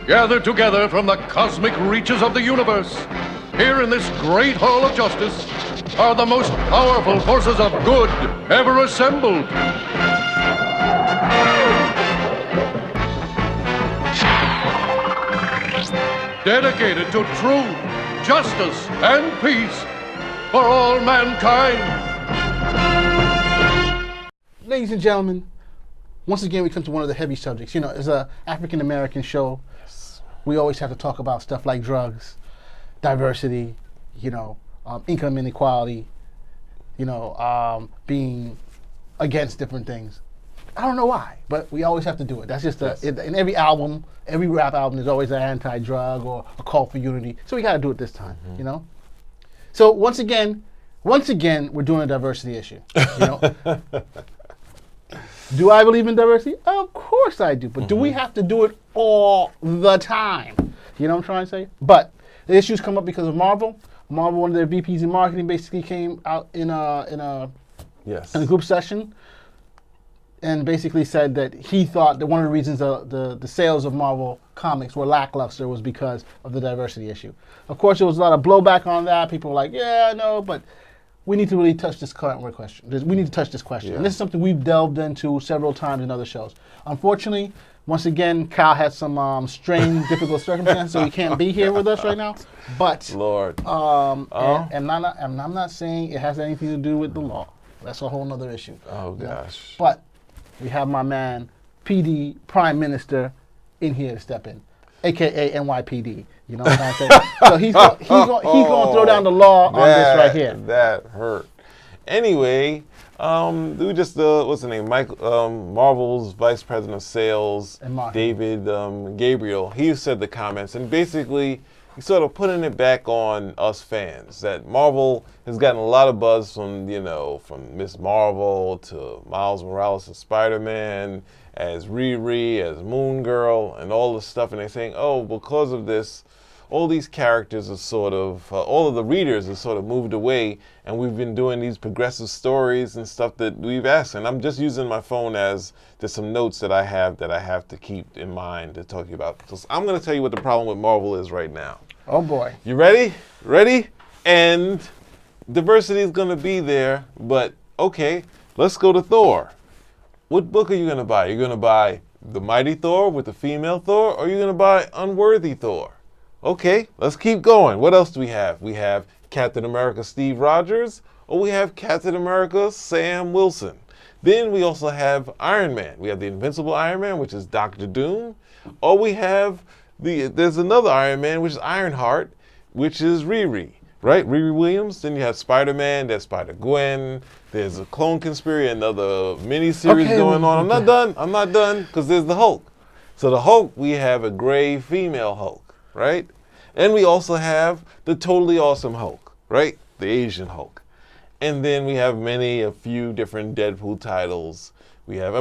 gathered together from the cosmic reaches of the universe, here in this great hall of justice, are the most powerful forces of good ever assembled. Dedicated to truth, justice, and peace for all mankind. Ladies and gentlemen, once again we come to one of the heavy subjects. You know, as an African-American show, we always have to talk about stuff like drugs, diversity, income inequality, being against different things. I don't know why, but we always have to do it. That's just in every album, every rap album, there's always an anti-drug or a call for unity. So we got to do it this time, So once again, we're doing a diversity issue. Do I believe in diversity? Of course I do. But do we have to do it all the time? You know what I'm trying to say? But the issues come up because of Marvel. Marvel, one of their VPs in marketing, basically came out in a group session and basically said that he thought that one of the reasons the sales of Marvel comics were lackluster was because of the diversity issue. Of course, there was a lot of blowback on that. People were like, yeah, I know, but we need to really touch this current question. We need to touch this question. Yeah. And this is something we've delved into several times in other shows. Unfortunately, once again, Kyle had some strange, difficult circumstances, so he can't be here with us right now. But Lord, and I'm not saying it has anything to do with the law. That's a whole other issue. Oh gosh. But we have my man, PD Prime Minister, in here to step in, aka NYPD. You know what I'm saying? So he's going to throw down the law on this right here. That hurt. Anyway, we just what's the name? Marvel's Vice President of Sales, David Gabriel. He said the comments, and basically he's sort of putting it back on us fans that Marvel has gotten a lot of buzz from from Miss Marvel to Miles Morales as Spider-Man, as Riri, as Moon Girl, and all this stuff, and they're saying, oh, because of this, all these characters are sort of, all of the readers are sort of moved away, and we've been doing these progressive stories and stuff that we've asked. And I'm just using my phone as there's some notes that I have to keep in mind to talk about. So I'm going to tell you what the problem with Marvel is right now. Oh boy. You ready? Ready? And diversity is going to be there, but okay, let's go to Thor. What book are you going to buy? You're going to buy The Mighty Thor with the female Thor, or are you going to buy Unworthy Thor? Okay, let's keep going. What else do we have? We have Captain America Steve Rogers, or we have Captain America Sam Wilson. Then we also have Iron Man. We have the Invincible Iron Man, which is Dr. Doom, or we have there's another Iron Man, which is Ironheart, which is Riri, right? Riri Williams. Then you have Spider-Man, there's Spider-Gwen, there's a Clone Conspiracy, another mini-series going on. I'm not done, because there's the Hulk. So the Hulk, we have a gray female Hulk, right? And we also have the totally awesome Hulk, right? The Asian Hulk. And then we have a few different Deadpool titles. We have,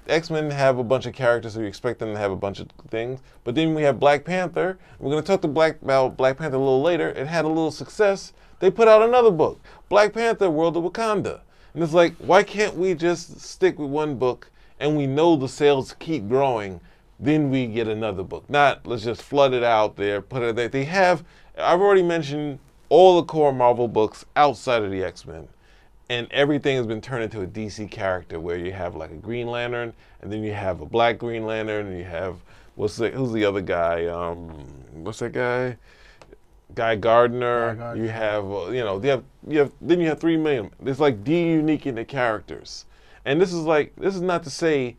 X-Men have a bunch of characters, so you expect them to have a bunch of things. But then we have Black Panther. We're going to talk about Black Panther a little later. It had a little success. They put out another book, Black Panther, World of Wakanda. And it's like, why can't we just stick with one book and we know the sales keep growing, then we get another book? Not, let's just flood it out there, put it there. They have, I've already mentioned all the core Marvel books outside of the X-Men. And everything has been turned into a DC character where you have like a Green Lantern, and then you have a Black Green Lantern, and you have, who's the other guy? What's that guy? Guy Gardner. You have, then you have 3 million. It's like de-unique in the characters. And this is not to say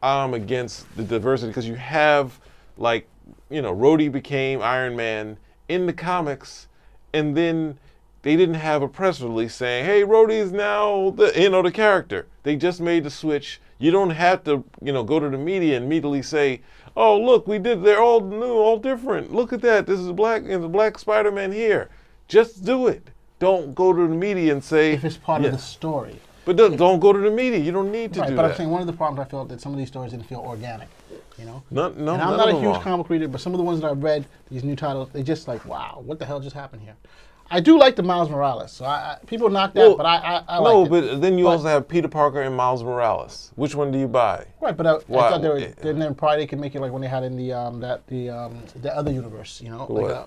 I'm against the diversity, because you have Rhodey became Iron Man in the comics, and then they didn't have a press release saying, hey, Rhodey is now the character. They just made the switch. You don't have to, go to the media and immediately say, oh, look, they're all new, all different. Look at that. This is the Black Spider-Man here. Just do it. Don't go to the media and say. If it's part of the story. But don't go to the media. You don't need to do that. But I'm saying one of the problems I felt that some of these stories didn't feel organic. No, and I'm not a huge comic reader, but some of the ones that I've read, these new titles, they just like, wow, what the hell just happened here? I do like the Miles Morales. So people knock that, but I no, like it. but then you also have Peter Parker and Miles Morales. Which one do you buy? Right, but I thought then probably they could make it like when they had in the other universe, you know, like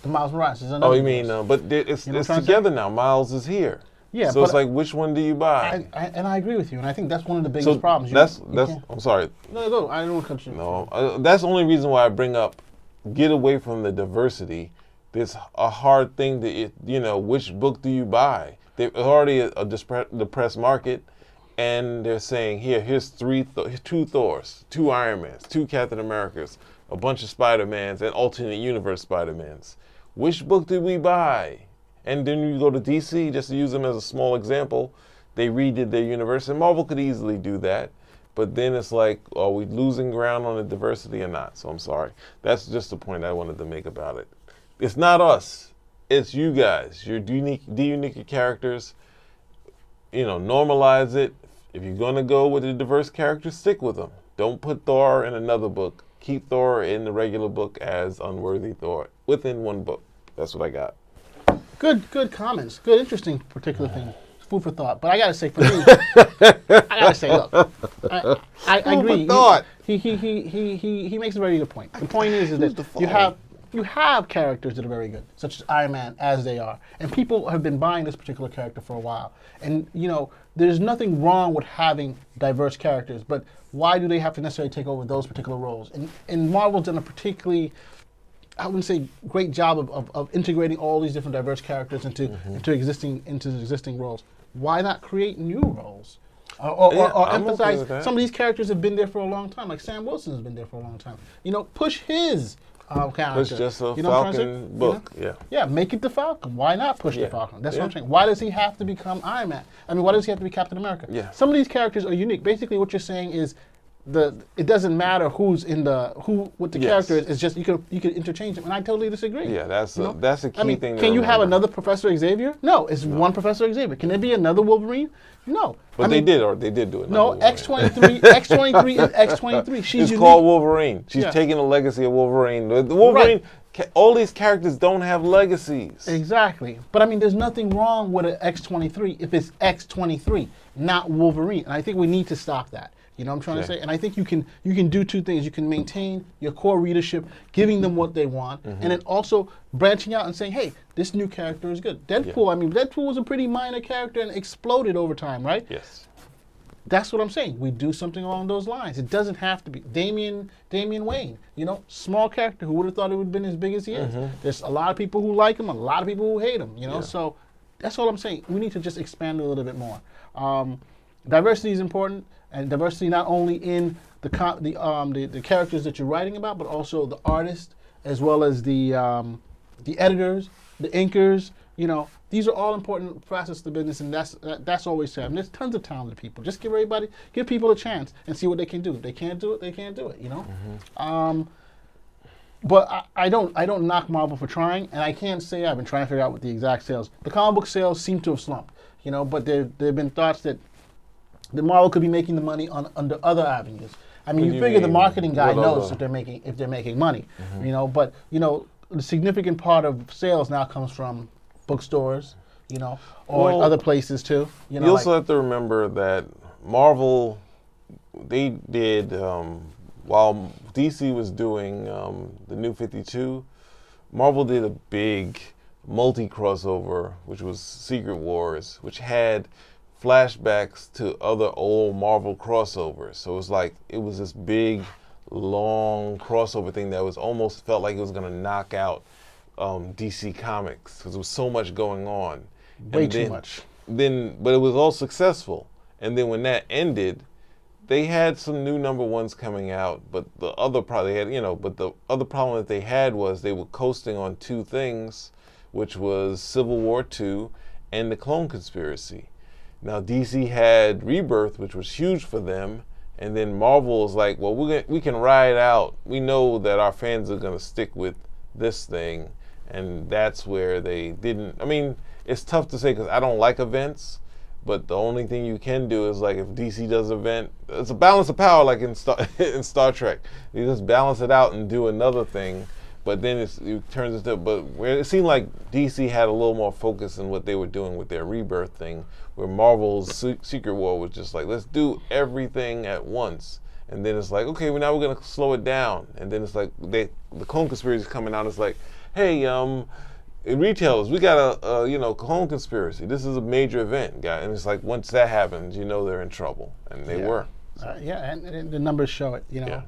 the Miles Morales is another. Oh, you mean but it's together now. Miles is here. Yeah, so it's like, which one do you buy? And I agree with you, and I think that's one of the biggest problems. I'm sorry. No, I don't want to cut you. No, that's the only reason why I bring up, get away from the diversity. There's a hard thing to, which book do you buy? There's already a depressed market, and they're saying, here's two Thors, 2 Iron Mans, 2 Captain Americas, a bunch of Spider-Mans, and alternate universe Spider-Mans. Which book did we buy? And then you go to DC, just to use them as a small example, they redid their universe, and Marvel could easily do that. But then it's like, are we losing ground on the diversity or not? So I'm sorry. That's just the point I wanted to make about it. It's not us. It's you guys. You're unique your characters. Normalize it. If you're going to go with a diverse character, stick with them. Don't put Thor in another book. Keep Thor in the regular book as unworthy Thor within one book. That's what I got. Good comments. Good, interesting, particular thing. Food for thought. But I gotta say, for me, look, I agree. He makes a very good point. The point is that you have characters that are very good, such as Iron Man, as they are, and people have been buying this particular character for a while. And there's nothing wrong with having diverse characters, but why do they have to necessarily take over those particular roles? And Marvel's done a particularly, I wouldn't say great job of integrating all these different diverse characters into existing roles. Why not create new roles? Or emphasize some of these characters have been there for a long time, like Sam Wilson has been there for a long time. Push his character. It's just a Falcon book. Yeah, make it the Falcon. Why not push the Falcon? That's what I'm saying. Why does he have to become Iron Man? I mean, why does he have to be Captain America? Yeah. Some of these characters are unique. Basically, what you're saying is it doesn't matter what the character is. It's just you can interchange them, and I totally disagree. Yeah, that's a key thing. Can you have another Professor Xavier? No, it's one Professor Xavier. Can there be another Wolverine? No. But they did do it. No, X-23, X-23 is X-23. She's unique. Called Wolverine. She's taking the legacy of Wolverine. The Wolverine. Right. All these characters don't have legacies. Exactly. But I mean, there's nothing wrong with an X-23 if it's X-23, not Wolverine. And I think we need to stop that. You know what I'm trying to say? And I think you can do two things. You can maintain your core readership, giving them what they want, and then also branching out and saying, hey, this new character is good. Deadpool, I mean, Deadpool was a pretty minor character and exploded over time, right? Yes. That's what I'm saying. We do something along those lines. It doesn't have to be Damian Wayne, small character. Who would have thought it would have been as big as he is? There's a lot of people who like him, a lot of people who hate him, So that's all I'm saying. We need to just expand a little bit more. Diversity is important, and diversity not only in the characters that you're writing about, but also the artists, as well as the editors, the inkers. These are all important facets of the business, and that's always said. There's tons of talented people. Just give people a chance and see what they can do. If they can't do it, they can't do it. But I don't knock Marvel for trying, and I can't say I've been trying to figure out what the exact sales. The comic book sales seem to have slumped, but there have been thoughts that the Marvel could be making the money under other avenues. I mean, you figure the marketing guy knows if they're making money, But the significant part of sales now comes from bookstores, or other places too. You also have to remember that Marvel, they did while DC was doing the New 52, Marvel did a big multi-crossover, which was Secret Wars, which had flashbacks to other old Marvel crossovers. So it was this big, long crossover thing that was almost felt like it was going to knock out DC Comics because there was so much going on. Way too much. But it was all successful. And then when that ended, they had some new number ones coming out. But the other problem that they had was they were coasting on two things, which was Civil War II and the Clone Conspiracy. Now DC had Rebirth, which was huge for them, and then Marvel is like, well, we can ride out. We know that our fans are going to stick with this thing, and that's where they didn't. I mean, it's tough to say because I don't like events, but the only thing you can do is if DC does an event, it's a balance of power, like in Star Trek. You just balance it out and do another thing. But then it turns into, but where it seemed like DC had a little more focus in what they were doing with their rebirth thing, where Marvel's Secret War was just like, let's do everything at once. And then it's like, okay, well, now we're going to slow it down. And then it's like, the clone conspiracy is coming out. It's like, hey, retailers, we got a clone conspiracy. This is a major event, guy. And it's like, once that happens, they're in trouble. And they were. So. And the numbers show it, Yeah.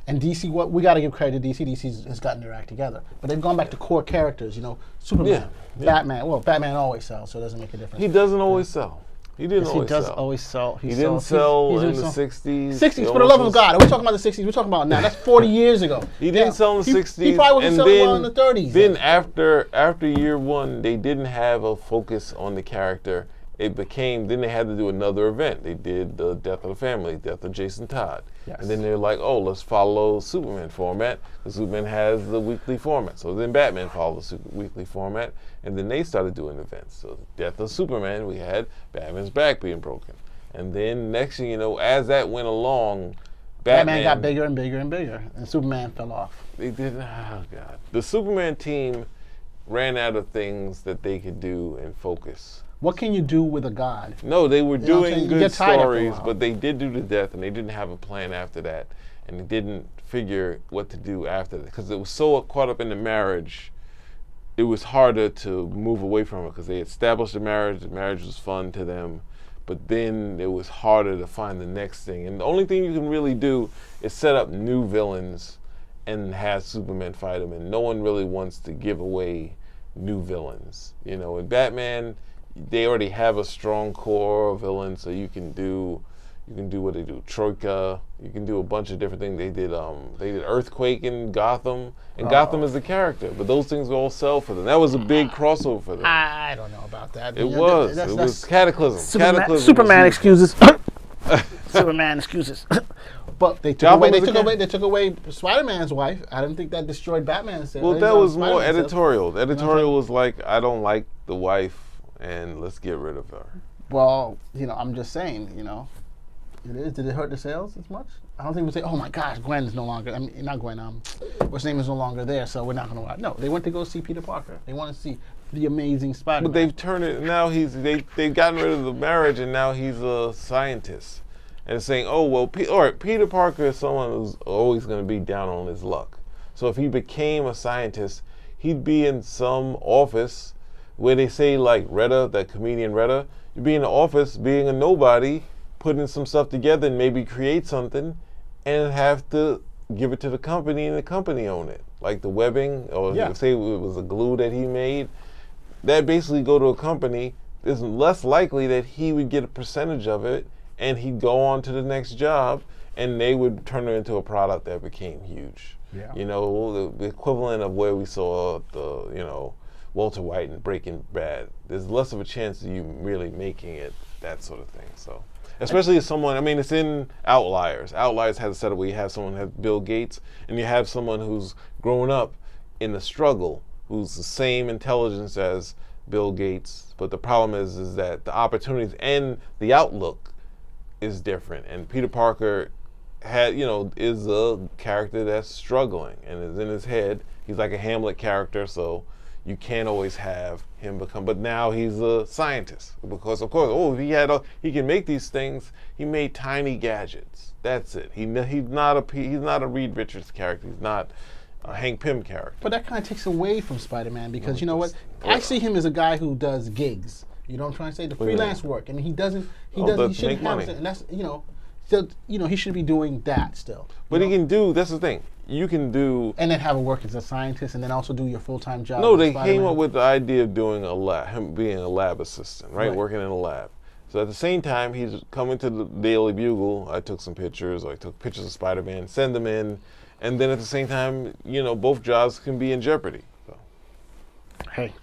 And DC, what we got to give credit to DC. DC has gotten their act together, but they've gone back to core characters. Superman, Batman. Well, Batman always sells, so it doesn't make a difference. He doesn't always sell. He didn't always sell. He does always sell. He didn't sell in the 60s. 60s, for the love of God. Are we talking about the 60s? We're talking about now. That's 40 years ago. He didn't sell in the 60s. He probably wasn't selling well in the 30s. Then after year one, they didn't have a focus on the character. Then they had to do another event. They did the Death of the Family, Death of Jason Todd. Yes. And then they're like, oh, let's follow Superman format. Because Superman has the weekly format. So then Batman followed the weekly format. And then they started doing events. So Death of Superman, we had Batman's back being broken. And then next thing you know, as that went along, Batman got bigger and bigger and bigger. And Superman fell off. They did, oh God. The Superman team ran out of things that they could do and focus. What can you do with a god? No, they were doing good stories, but but they did do the death, and they didn't have a plan after that, and they didn't figure what to do after that because it was so caught up in the marriage. It was harder to move away from it because they established the marriage was fun to them, but then it was harder to find the next thing. And the only thing you can really do is set up new villains and have Superman fight them, and no one really wants to give away new villains. In Batman, they already have a strong core of villains, so you can do what they do. Troika, you can do a bunch of different things. They did Earthquake in Gotham, and Gotham is the character, but those things all sell for them. That was a big crossover for them. I don't know about that. It was Cataclysm. Superman excuses. Superman excuses. But they took away Spider-Man's wife. I don't think that destroyed Batman's sales. Well, that was more editorial. The editorial was like, I don't like the wife, and let's get rid of her. Well, I'm just saying, it is. Did it hurt the sales as much? I don't think we say, oh my gosh, Gwen is no longer, not Gwen, what's name is no longer there, so we're not going to watch. No, they went to go see Peter Parker. They want to see the amazing Spider-Man. But they've turned it, now they've gotten rid of the marriage, and now he's a scientist. And saying, oh, well, all right, Peter Parker is someone who's always going to be down on his luck. So if he became a scientist, he'd be in some office where they say, like Retta, that comedian Retta, you'd be in the office being a nobody, putting some stuff together and maybe create something and have to give it to the company and the company own it. Like the webbing, or say it was a glue that he made. That basically go to a company. It's less likely that he would get a percentage of it and he'd go on to the next job and they would turn it into a product that became huge. Yeah. The equivalent of where we saw Walter White in Breaking Bad. There's less of a chance of you really making it, that sort of thing. So, especially as someone, it's in Outliers. Outliers has a setup where you have someone who has Bill Gates, and you have someone who's grown up in the struggle, who's the same intelligence as Bill Gates, but the problem is that the opportunities and the outlook is different. And Peter Parker is a character that's struggling and is in his head. He's like a Hamlet character, so you can't always have him become, but now he's a scientist because, of course, he can make these things. He made tiny gadgets. That's it. He's not a Reed Richards character. He's not a Hank Pym character. But that kind of takes away from Spider-Man because you know what? I see him as a guy who does gigs. You know what I'm trying to say? The freelance work. He shouldn't have it, and that's he should be doing that still. But he can do. That's the thing. You can do, and then have a work as a scientist, and then also do your full-time job. No, they came up with the idea of doing him being a lab assistant, right? Working in a lab. So at the same time, he's coming to the Daily Bugle. I took some pictures. I took pictures of Spider-Man, send them in, and then at the same time, both jobs can be in jeopardy. So. Hey,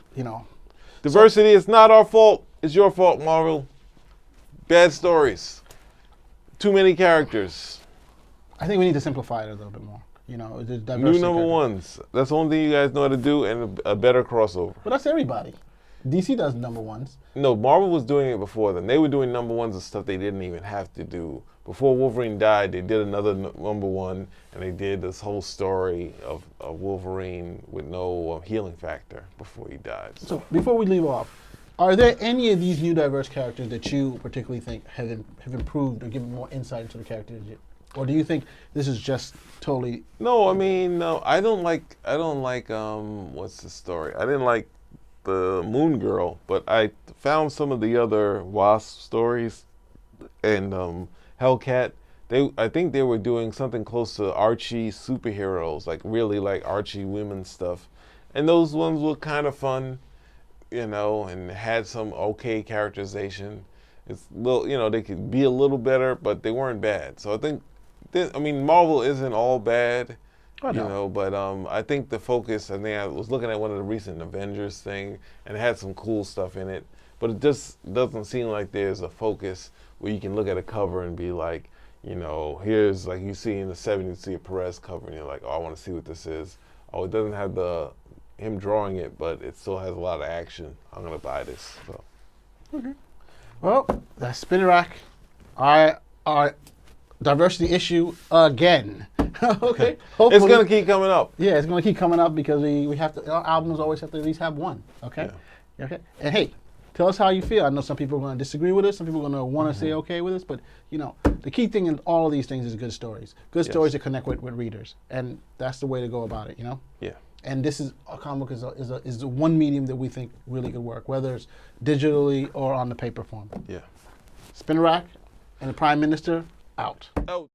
diversity is not our fault. It's your fault, Marvel. Bad stories. Too many characters. I think we need to simplify it a little bit more. New number ones. That's the only thing you guys know how to do, and a better crossover. But that's everybody. DC does number ones. No, Marvel was doing it before them. They were doing number ones of stuff they didn't even have to do. Before Wolverine died, they did another number one, and they did this whole story of Wolverine with no healing factor before he died. So before we leave off, are there any of these new diverse characters that you particularly think have improved or given more insight into the characters yet? Or do you think this is just totally... No, I mean, no, I don't like, what's the story? I didn't like the Moon Girl, but I found some of the other Wasp stories and Hellcat. I think they were doing something close to Archie superheroes, like really like Archie women stuff. And those ones were kind of fun, you know, and had some okay characterization. It's little, you know, they could be a little better, but they weren't bad. So I think, Marvel isn't all bad, you know, but I think the focus, I think I was looking at one of the recent Avengers thing, and it had some cool stuff in it, but it just doesn't seem like there's a focus where you can look at a cover and be like, you know, here's, like you see in the 70s, you see a Perez cover, and you're like, oh, I want to see what this is. Oh, it doesn't have him drawing it, but it still has a lot of action. I'm going to buy this. So. Okay. Well, that's Spin Rack. Our diversity issue again. Okay. Hopefully, it's going to keep coming up. Yeah, it's going to keep coming up because we have to. Our albums always have to at least have one. Okay. Yeah. Okay. And hey, tell us how you feel. I know some people are going to disagree with us. Some people are going to want to say okay with us. But you know, the key thing in all of these things is good stories. Good stories that connect with readers, and that's the way to go about it. You know. Yeah. And this is a comic book is the one medium that we think really could work, whether it's digitally or on the paper form. Yeah. Spin Rack and the Prime Minister out. Oh.